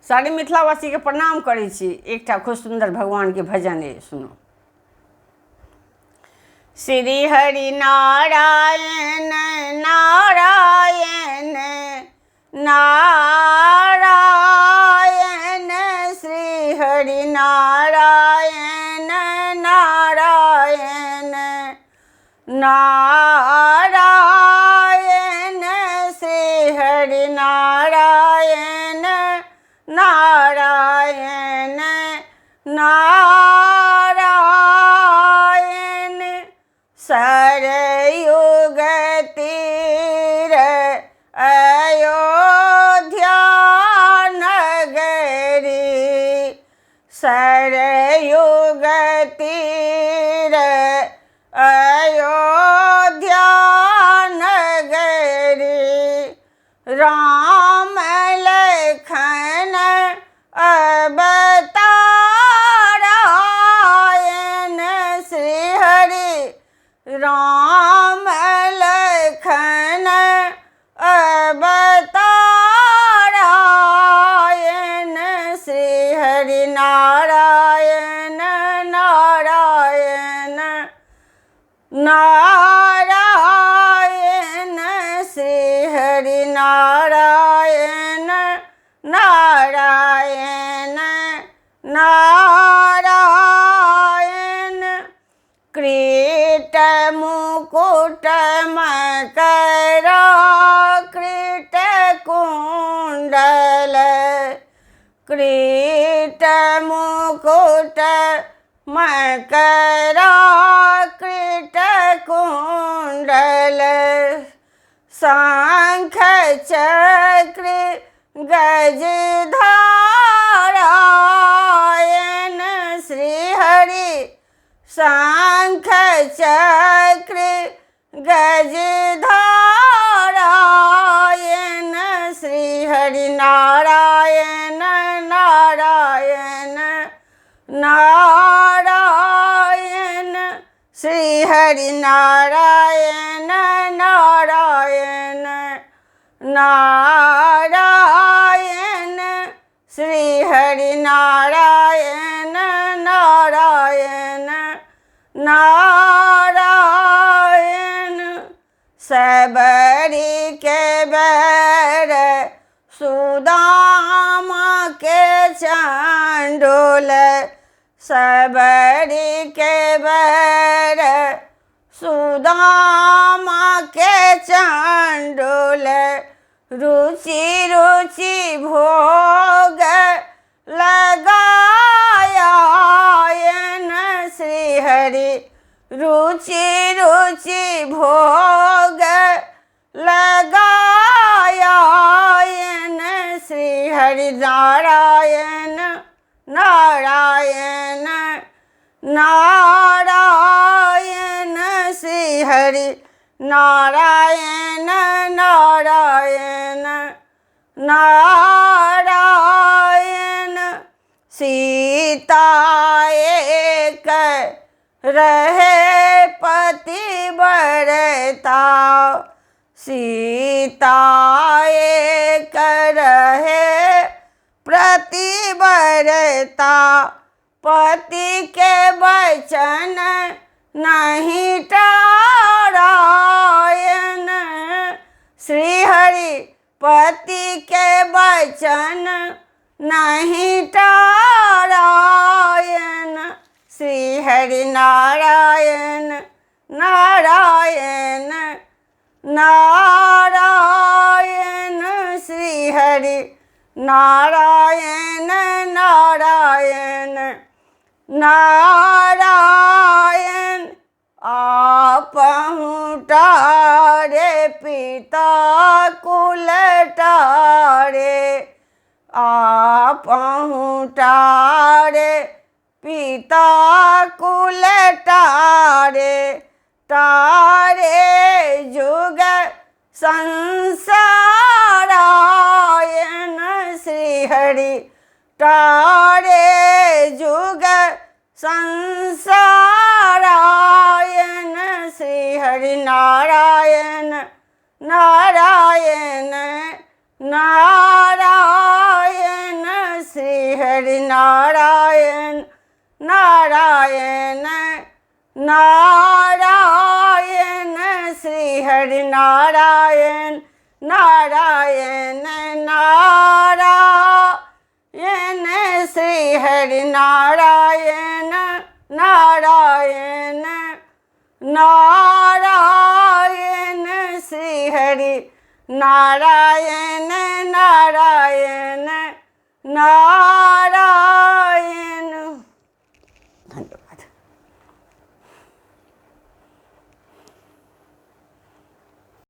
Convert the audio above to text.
सारी मिथिलावासी के प्रणाम करै छी। एकटा खूब सुंदर भगवान के भजन है, सुनो। श्री हरि नारायण नारायण नारायण, श्री हरि नारायण नारायण नारायण, श्री हरि नारायण नारायण नारायण। सरयुग तीर अयोध्या नगरी, सरयुग तीर अयोध्या नगरी। राम लखन अवतारायण, श्री हरि राम लखन अवतारायण, श्री हरि नारायण नारायण नारायण, श्री हरि नारायण नारायण नारायण। क्रीट मुकुट मकर क्रीट कुंडल, क्रीट मुकुट मकर क्रीट कुंडल। शंख चक्र गजधारायण, श्री हरि शंख चक्र गजधारायण, श्री हरि नारायण नारायण नारायण, श्री हरि नारायण नारायण नारायण, श्री हरि नारायण नारायण नारायण। सबरी के बर सुदामा के चंडोल, सबरी के बर सुदामा के चंडोल। रुचि रुचि भोग लगायन, श्री हरि रुचि रुचि भोग लगायन, श्री हरि नारायण नारायण नारायण, श्री हरि नारायण नारायण नारायण। सीता एक रहे पतिव्रता, सीता एक रहे प्रतिव्रता। पति के वचन नहीं टारायन, श्री हरि पति के वचन नहीं टारायन, श्री हरि नारायण नारायण नारायण, श्री हरि नारायण नारायण नारायण। आपहु टारे पिता कुल टारे, आपहु टारे पिता कुल टारे। तारे जुग संसारायण, श्री हरि तारे जुग संसारायण, श्री हरि नारायण नारायण नारायण, नारायण नारायण नारायण श्री हरि नारायण नारायण नारायण श्री हरि नारायण नारायण नारायण श्री हरि नारायण नारायण नारायण